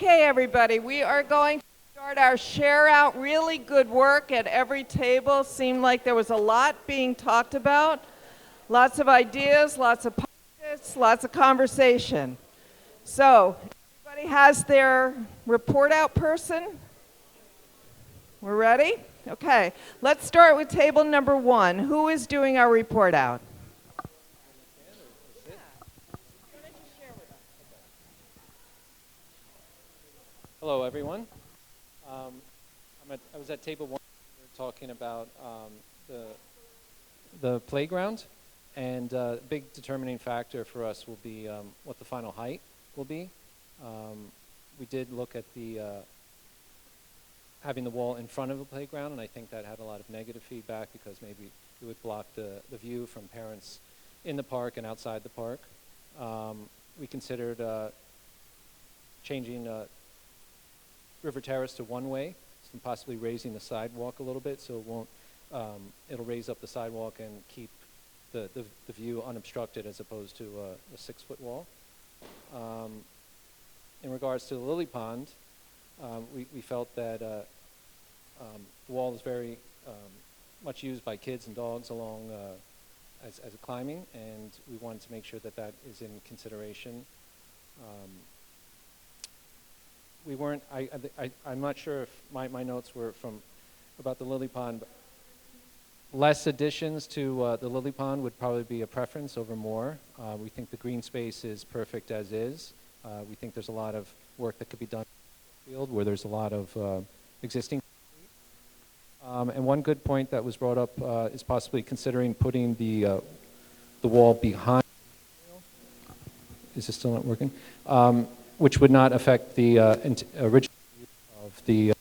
Okay, everybody, we are going to start our share out. Really good work at every table. Seemed like there was a lot being talked about. Lots of ideas, lots of pockets, lots of conversation. So, everybody has their report out person? We're ready? Okay, let's start with table number 1. Who is doing our report out? Hello, everyone. I was at table 1. We were talking about the playground, and a big determining factor for us will be what the final height will be. We did look at the having the wall in front of the playground, and I think that had a lot of negative feedback because maybe it would block the view from parents in the park and outside the park. We considered changing River Terrace to one-way, and possibly raising the sidewalk a little bit so it won't, it'll raise up the sidewalk and keep the view unobstructed as opposed to a 6-foot wall. In regards to the lily pond, we felt that the wall is very much used by kids and dogs along as a climbing, and we wanted to make sure that that is in consideration. We weren't, I'm not sure if my notes were from about the lily pond. Less additions to the lily pond would probably be a preference over more. We think the green space is perfect as is. We think there's a lot of work that could be done in the field where there's a lot of existing. And one good point that was brought up is possibly considering putting the wall behind. Is this still not working? Which would not affect the original of the.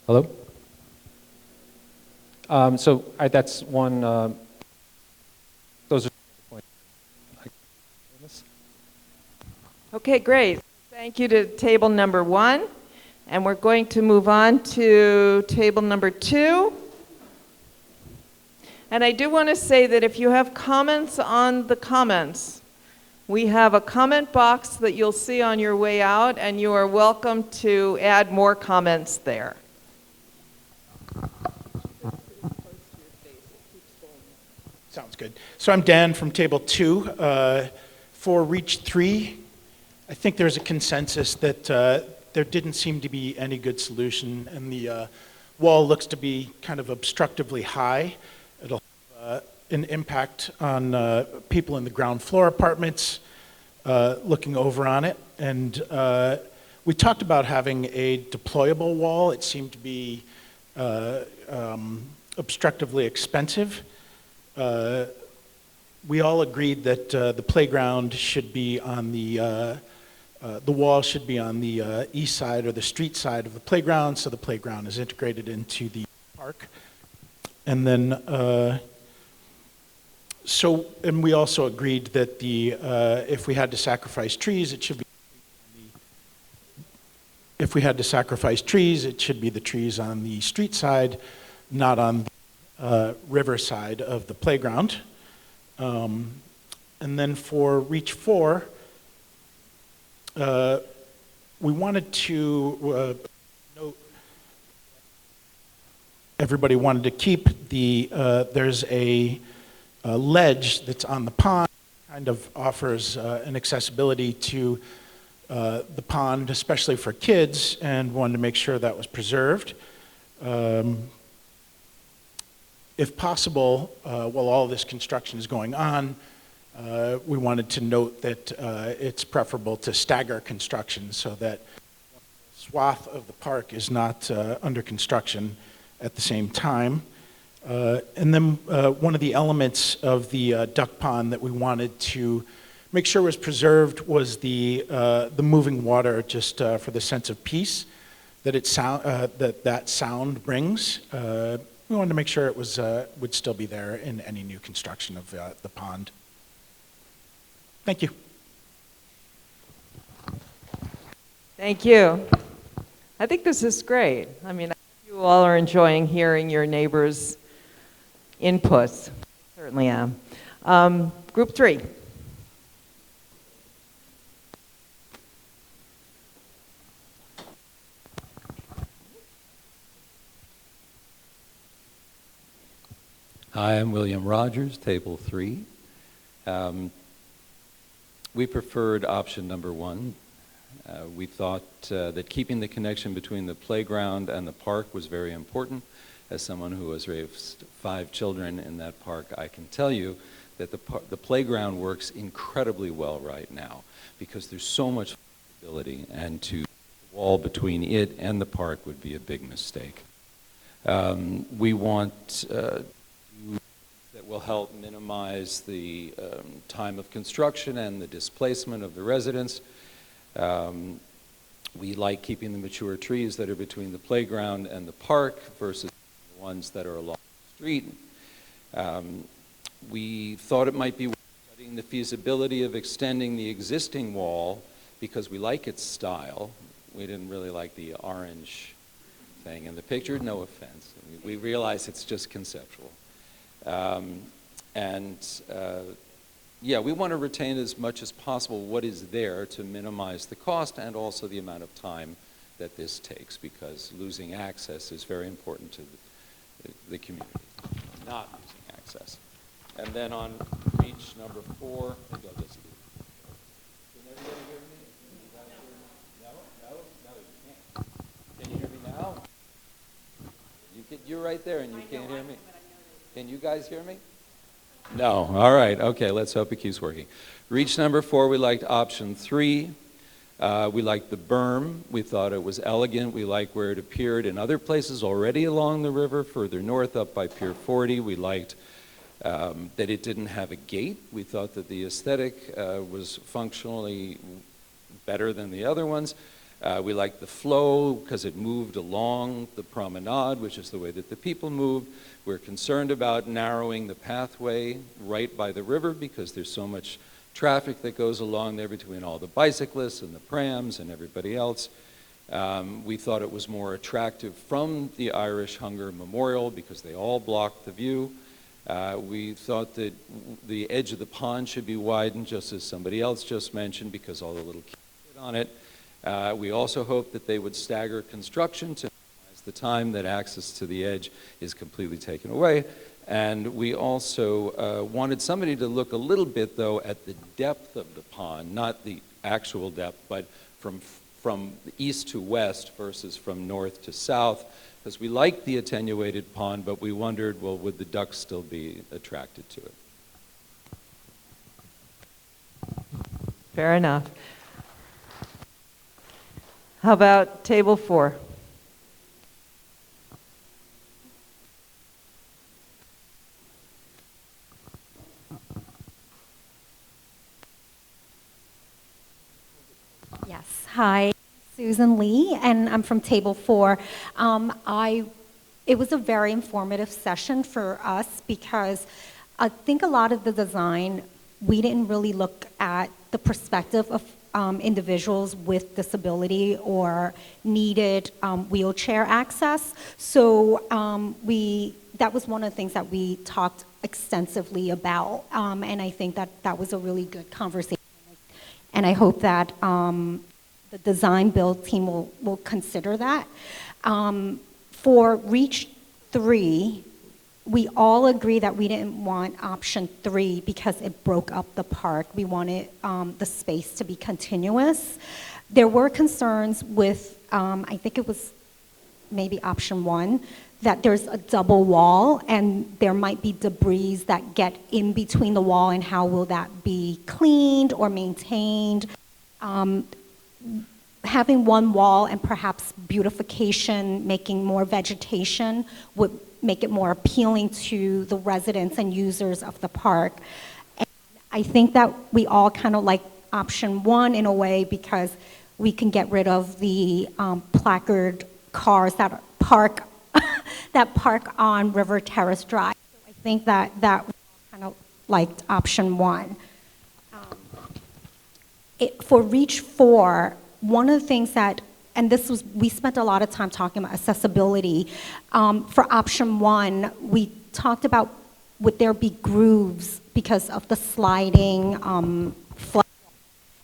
Hello? So that's one. Those are the points. Okay, great. Thank you to table number 1. And we're going to move on to table number 2. And I do want to say that if you have comments on the comments, we have a comment box that you'll see on your way out, and you are welcome to add more comments there. Sounds good. So I'm Dan from table 2. For reach 3, I think there's a consensus that there didn't seem to be any good solution, and the wall looks to be kind of obstructively high. It'll have an impact on people in the ground floor apartments looking over on it. And we talked about having a deployable wall. It seemed to be obstructively expensive. We all agreed that the playground should be on the wall should be on the east side or the street side of the playground, so the playground is integrated into the park. And then, and we also agreed that if we had to sacrifice trees, it should be. If we had to sacrifice trees, it should be the trees on the street side, not on the river side of the playground. And then for reach 4, we wanted to note, everybody wanted to keep there's a ledge that's on the pond, kind of offers an accessibility to the pond, especially for kids, and wanted to make sure that was preserved. If possible, while all this construction is going on, we wanted to note that it's preferable to stagger construction so that the swath of the park is not under construction at the same time. And then one of the elements of the duck pond that we wanted to make sure was preserved was the moving water, just for the sense of peace that that sound brings. We wanted to make sure it was would still be there in any new construction of the pond. Thank you. Thank you. I think this is great. I mean, I hope you all are enjoying hearing your neighbors' inputs. Certainly am. Group 3. Hi, I'm William Rogers, Table 3. We preferred option number 1. We thought that keeping the connection between the playground and the park was very important. As someone who has raised 5 children in that park, I can tell you that the playground works incredibly well right now because there's so much flexibility, and to wall between it and the park would be a big mistake. We want that will help minimize the time of construction and the displacement of the residents. We like keeping the mature trees that are between the playground and the park versus the ones that are along the street. We thought it might be worth studying the feasibility of extending the existing wall because we like its style. We didn't really like the orange thing in the picture, no offense. We realize it's just conceptual. Yeah, we want to retain as much as possible what is there to minimize the cost and also the amount of time that this takes, because losing access is very important to the community, not losing access. And then on reach number 4, maybe I'll just leave. Can everybody hear me? No, you can't. Can you hear me now? You're right there and you can't hear me. Can you guys hear me? No. All right. Okay. Let's hope it keeps working. Reach number 4, we liked option 3. We liked the berm. We thought it was elegant. We liked where it appeared in other places already along the river, further north up by Pier 40. We liked that it didn't have a gate. We thought that the aesthetic was functionally better than the other ones. We liked the flow because it moved along the promenade, which is the way that the people moved. We're concerned about narrowing the pathway right by the river because there's so much traffic that goes along there between all the bicyclists and the prams and everybody else. We thought it was more attractive from the Irish Hunger Memorial because they all blocked the view. We thought that the edge of the pond should be widened, just as somebody else just mentioned, because all the little kids sit on it. We also hoped that they would stagger construction to minimize the time that access to the edge is completely taken away. And we also wanted somebody to look a little bit, though, at the depth of the pond, not the actual depth, but from east to west versus from north to south, because we liked the attenuated pond, but we wondered, well, would the ducks still be attracted to it? Fair enough. How about table 4? Yes. Hi, Susan Lee, and I'm from Table 4. It was a very informative session for us because I think a lot of the design, we didn't really look at the perspective of individuals with disability or needed wheelchair access. So that was one of the things that we talked extensively about, and I think that was a really good conversation. And I hope that the design build team will consider that. For Reach 3, we all agree that we didn't want option 3 because it broke up the park. We wanted the space to be continuous. There were concerns with, I think it was maybe option 1, that there's a double wall and there might be debris that get in between the wall, and how will that be cleaned or maintained? Having one wall and perhaps beautification, making more vegetation would make it more appealing to the residents and users of the park. And I think that we all kind of like option 1 in a way because we can get rid of the placard cars that park that park on River Terrace Drive. So I think that we all kind of liked option 1. For Reach 4, one of the things that, and we spent a lot of time talking about accessibility. For option 1, we talked about would there be grooves because of the sliding flood,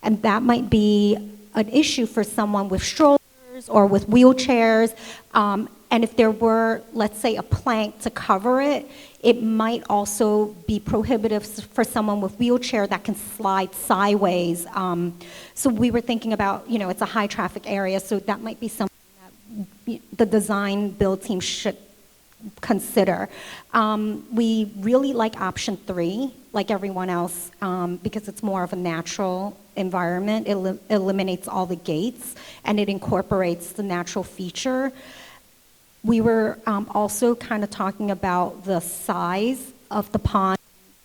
and that might be an issue for someone with strollers or with wheelchairs. And if there were, let's say, a plank to cover it, it might also be prohibitive for someone with wheelchair that can slide sideways. So we were thinking about, it's a high traffic area, so that might be something that the design build team should consider. We really like option 3, like everyone else, because it's more of a natural environment. It eliminates all the gates, and it incorporates the natural feature. We were also kind of talking about the size of the pond,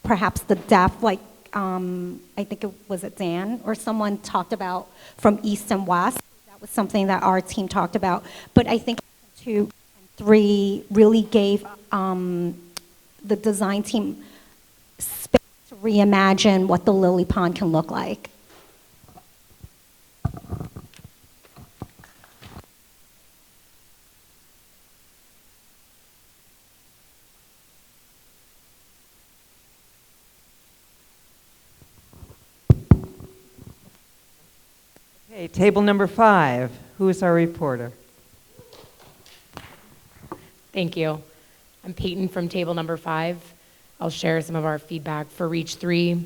perhaps the depth, like I think was it Dan or someone talked about from east and west. That was something that our team talked about. But I think 2 and 3 really gave the design team space to reimagine what the lily pond can look like. Okay, table number 5. Who is our reporter? Thank you. I'm Peyton from table number 5. I'll share some of our feedback for Reach 3.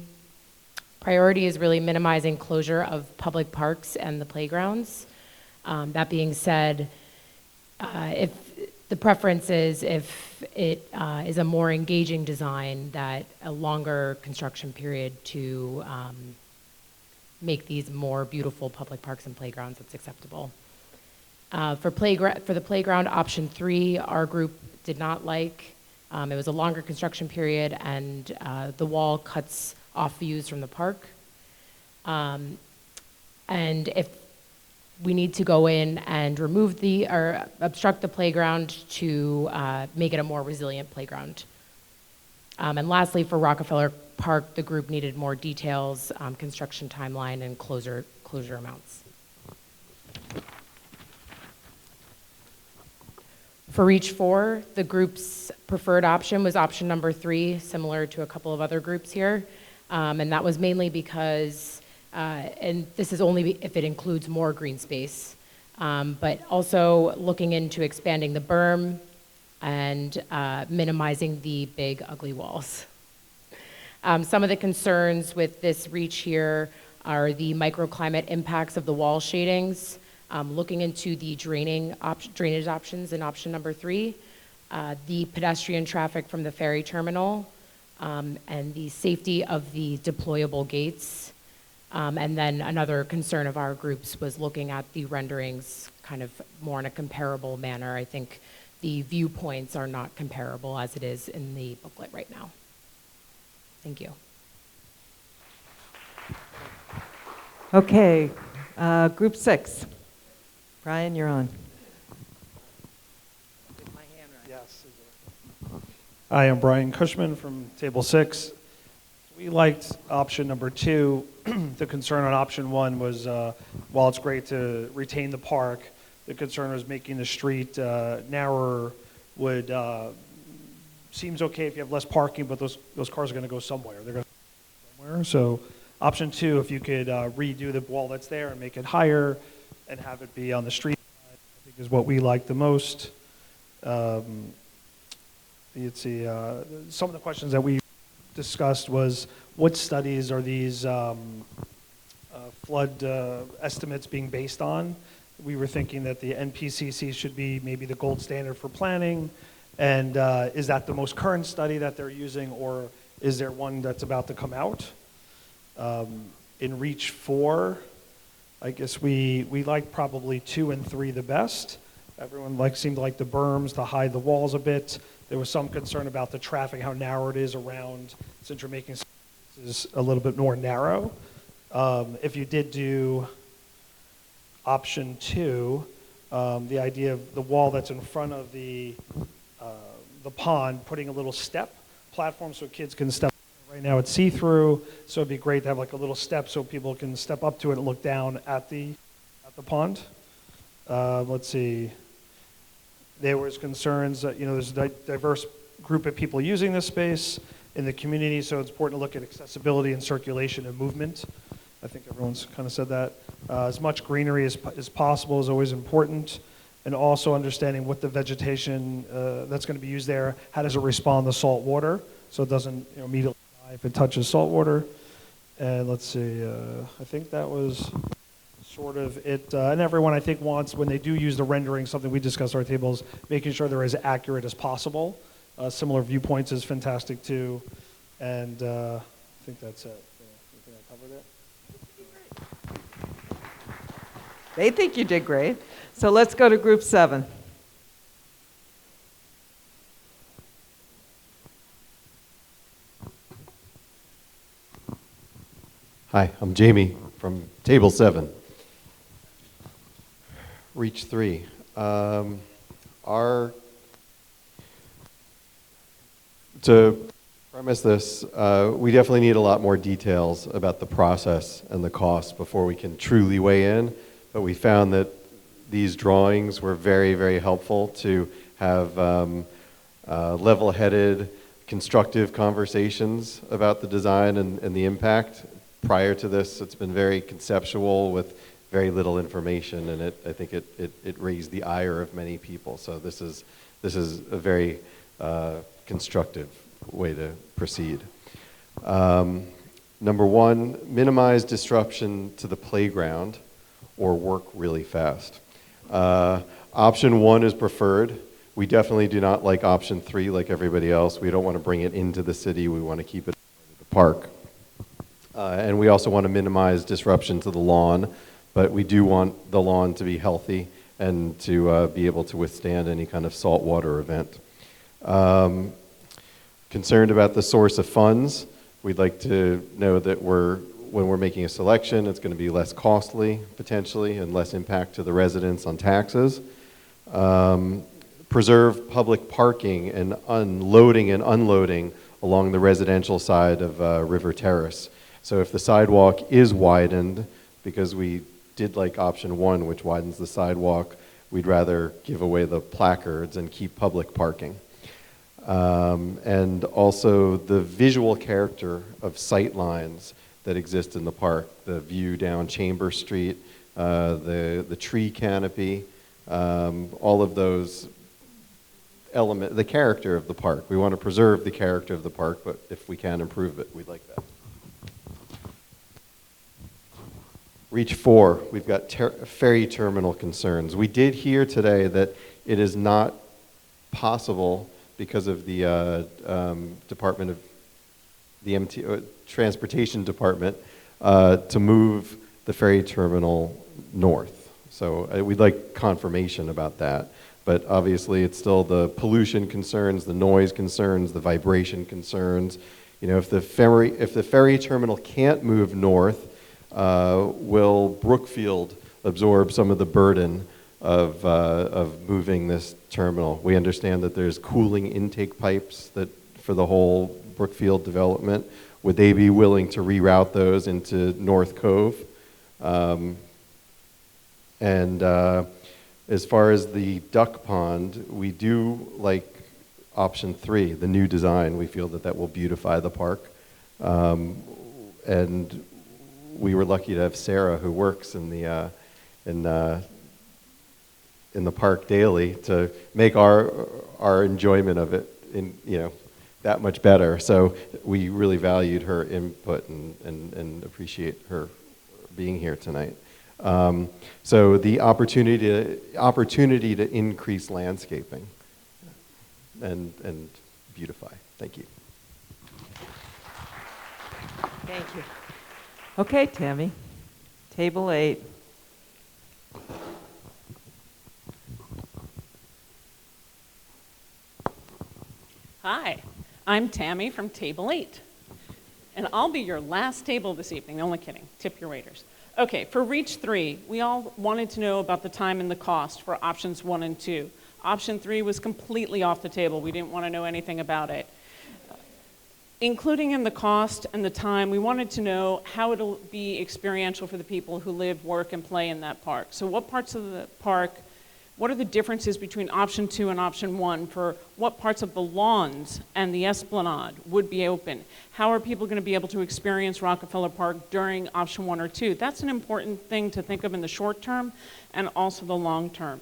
Priority is really minimizing closure of public parks and the playgrounds. That being said, if the preference is if it is a more engaging design, that a longer construction period to make these more beautiful public parks and playgrounds, that's acceptable. For the playground, option 3, our group did not like. It was a longer construction period, and the wall cuts off views from the park. And if we need to go in and remove or obstruct the playground to make it a more resilient playground. And lastly, for Rockefeller Park, the group needed more details, construction timeline, and closure amounts. For Reach 4, the group's preferred option was option number 3, similar to a couple of other groups here. And that was mainly because, and this is only if it includes more green space, but also looking into expanding the berm and minimizing the big, ugly walls. Some of the concerns with this reach here are the microclimate impacts of the wall shadings, looking into the drainage options in option number 3, the pedestrian traffic from the ferry terminal, and the safety of the deployable gates. And then another concern of our groups was looking at the renderings kind of more in a comparable manner. I think the viewpoints are not comparable as it is in the booklet right now. Thank you. Okay, group 6. Brian, you're on. Yes. I am Brian Cushman from Table 6. We liked option number 2. The concern on option 1 was, while it's great to retain the park, the concern was making the street narrower would, seems okay if you have less parking, but those cars are going to go somewhere. They're going to go somewhere. So option 2, if you could redo the wall that's there and make it higher and have it be on the street, I think is what we like the most. Let's see, some of the questions that we discussed was, what studies are these flood estimates being based on? We were thinking that the NPCC should be maybe the gold standard for planning, and is that the most current study that they're using, or is there one that's about to come out? In Reach 4, I guess we like probably 2 and 3 the best. Everyone seemed to like the berms to hide the walls a bit. There was some concern about the traffic, how narrow it is around, since you're making spaces a little bit more narrow. If you did do option 2, the idea of the wall that's in front of the pond, putting a little step platform so kids can step. Right now it's see-through, so it'd be great to have like a little step so people can step up to it and look down at the pond. Let's see. There was concerns that, there's a diverse group of people using this space in the community, so it's important to look at accessibility and circulation and movement. I think everyone's kind of said that. As much greenery as possible is always important. and also understanding what the vegetation that's going to be used there, how does it respond to salt water, so it doesn't immediately die if it touches salt water. And let's see, I think that was sort of it. And everyone, I think, wants, when they do use the rendering, something we discussed at our tables, making sure they're as accurate as possible. Similar viewpoints is fantastic too. And I think that's it. I think I covered it. They think you did great. So let's go to group 7. Hi, I'm Jamie from table 7. Reach 3. To premise this, we definitely need a lot more details about the process and the cost before we can truly weigh in, but we found that these drawings were very, very helpful to have level-headed, constructive conversations about the design and the impact. Prior to this, it's been very conceptual with very little information, and I think it raised the ire of many people. So this is a very constructive way to proceed. Number 1, minimize disruption to the playground or work really fast. Option 1 is preferred. We definitely do not like option 3 like everybody else. We don't want to bring it into the city. We want to keep it in the park. And we also want to minimize disruption to the lawn, but we do want the lawn to be healthy and to be able to withstand any kind of saltwater event. Concerned about the source of funds, we'd like to know that when we're making a selection, it's going to be less costly, potentially, and less impact to the residents on taxes. Preserve public parking and loading and unloading along the residential side of River Terrace. So if the sidewalk is widened, because we did like option 1, which widens the sidewalk, we'd rather give away the placards and keep public parking. And also the visual character of sight lines that exist in the park, the view down Chamber Street, the tree canopy, all of those elements, the character of the park. We want to preserve the character of the park, but if we can improve it, we'd like that. Reach 4, we've got ferry terminal concerns. We did hear today that it is not possible because of the Department of the Transportation Department to move the ferry terminal north. So we'd like confirmation about that. But obviously it's still the pollution concerns, the noise concerns, the vibration concerns. You know, if the ferry terminal can't move north, will Brookfield absorb some of the burden of moving this terminal? We understand that there's cooling intake pipes for the whole Brookfield development. Would they be willing to reroute those into North Cove? As far as the duck pond, we do like option 3, the new design. We feel that will beautify the park. And we were lucky to have Sarah, who works in the park daily, to make our enjoyment of it that much better. So we really valued her input and appreciate her being here tonight. So the opportunity to increase landscaping and beautify. Thank you. Thank you. Okay, Tammy. Table 8. Hi, I'm Tammy from Table 8. And I'll be your last table this evening. Only kidding. Tip your waiters. Okay, for Reach 3, we all wanted to know about the time and the cost for options 1 and 2. Option 3 was completely off the table. We didn't want to know anything about it. Including in the cost and the time, we wanted to know how it'll be experiential for the people who live, work, and play in that park. So what parts of the park, what are the differences between option 2 and option 1 for what parts of the lawns and the esplanade would be open? How are people going to be able to experience Rockefeller Park during option 1 or 2? That's an important thing to think of in the short term and also the long term.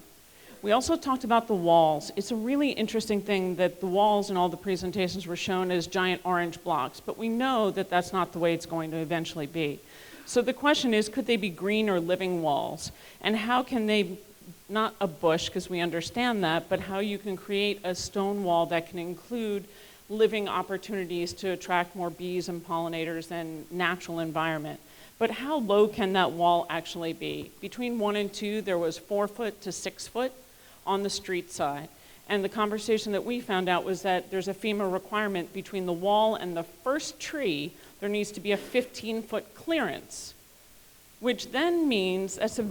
We also talked about the walls. It's a really interesting thing that the walls in all the presentations were shown as giant orange blocks, but we know that that's not the way it's going to eventually be. So the question is, could they be green or living walls? And how can they, not a bush, because we understand that, but how you can create a stone wall that can include living opportunities to attract more bees and pollinators and natural environment. But how low can that wall actually be? Between 1 and 2, there was 4 foot to 6 foot on the street side. And the conversation that we found out was that there's a FEMA requirement between the wall and the first tree, there needs to be a 15-foot clearance, which then means that's a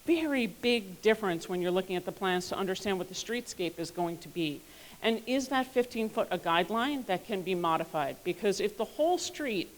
very big difference when you're looking at the plans to understand what the streetscape is going to be. And is that 15-foot a guideline that can be modified? Because if the whole street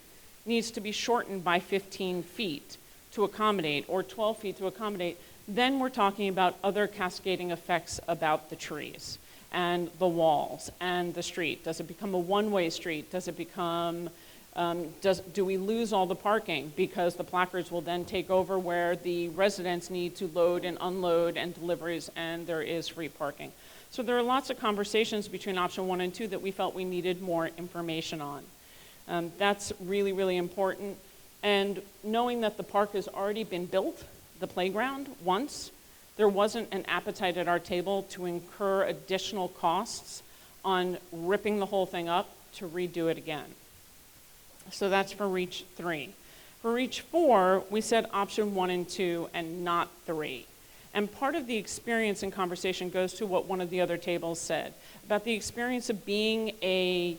needs to be shortened by 15 feet to accommodate, or 12 feet to accommodate, then we're talking about other cascading effects about the trees and the walls and the street. Does it become a one-way street? Does it become, do we lose all the parking because the placards will then take over where the residents need to load and unload and deliveries and there is free parking? So there are lots of conversations between option 1 and 2 that we felt we needed more information on. That's really, really important. And knowing that the park has already been built, the playground, once, there wasn't an appetite at our table to incur additional costs on ripping the whole thing up to redo it again. So that's for reach 3. For reach 4, we said option 1 and 2 and not 3. And part of the experience and conversation goes to what one of the other tables said about the experience of being a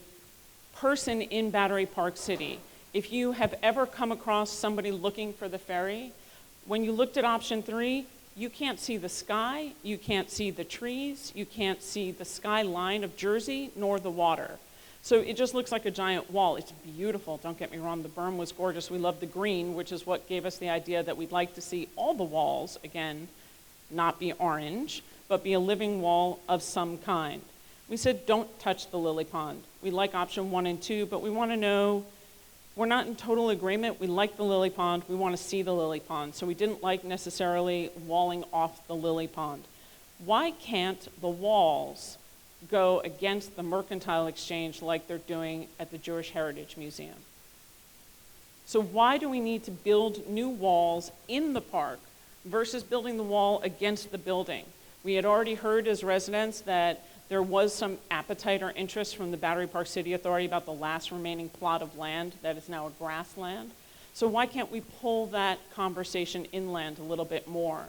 person in Battery Park City. If you have ever come across somebody looking for the ferry, when you looked at option 3, you can't see the sky, you can't see the trees, you can't see the skyline of Jersey, nor the water. So it just looks like a giant wall. It's beautiful, don't get me wrong, the berm was gorgeous. We love the green, which is what gave us the idea that we'd like to see all the walls, again, not be orange, but be a living wall of some kind. We said don't touch the lily pond. We like option 1 and 2, but we want to know, we're not in total agreement. We like the lily pond. We want to see the lily pond. So we didn't like necessarily walling off the lily pond. Why can't the walls go against the mercantile exchange like they're doing at the Jewish Heritage Museum? So why do we need to build new walls in the park versus building the wall against the building? We had already heard as residents that there was some appetite or interest from the Battery Park City Authority about the last remaining plot of land that is now a grassland. So why can't we pull that conversation inland a little bit more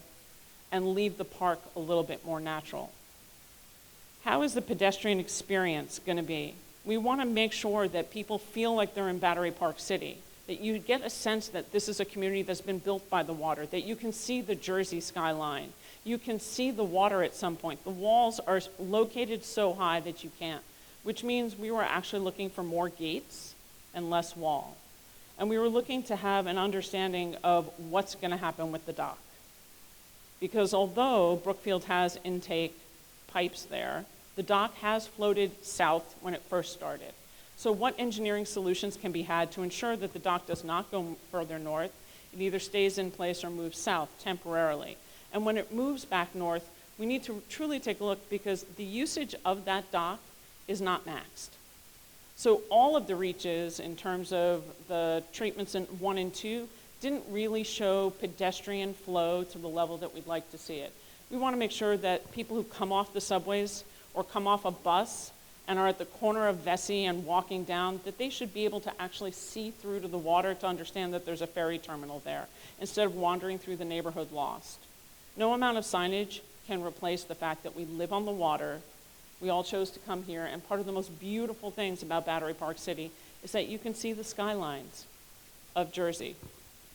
and leave the park a little bit more natural? How is the pedestrian experience going to be? We want to make sure that people feel like they're in Battery Park City, that you get a sense that this is a community that's been built by the water, that you can see the Jersey skyline. You can see the water at some point. The walls are located so high that you can't, which means we were actually looking for more gates and less wall. And we were looking to have an understanding of what's going to happen with the dock. Because although Brookfield has intake pipes there, the dock has floated south when it first started. So what engineering solutions can be had to ensure that the dock does not go further north? It either stays in place or moves south temporarily. And when it moves back north, we need to truly take a look because the usage of that dock is not maxed. So all of the reaches in terms of the treatments in 1 and 2 didn't really show pedestrian flow to the level that we'd like to see it. We want to make sure that people who come off the subways or come off a bus and are at the corner of Vesey and walking down, that they should be able to actually see through to the water to understand that there's a ferry terminal there, instead of wandering through the neighborhood lost. No amount of signage can replace the fact that we live on the water. We all chose to come here, and part of the most beautiful things about Battery Park City is that you can see the skylines of Jersey.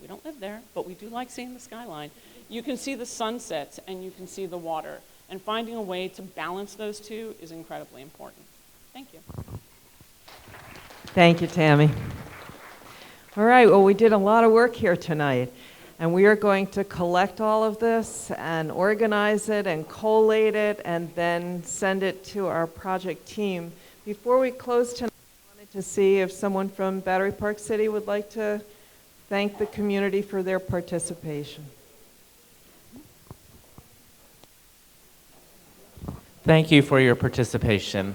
We don't live there, but we do like seeing the skyline. You can see the sunsets, and you can see the water. And finding a way to balance those two is incredibly important. Thank you. Thank you, Tammy. All right, well, we did a lot of work here tonight, and we are going to collect all of this and organize it and collate it and then send it to our project team. Before we close tonight, I wanted to see if someone from Battery Park City would like to thank the community for their participation. Thank you for your participation.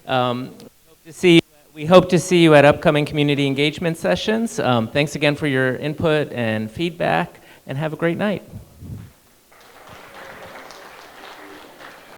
We hope to see you at upcoming community engagement sessions. Thanks again for your input and feedback, and have a great night.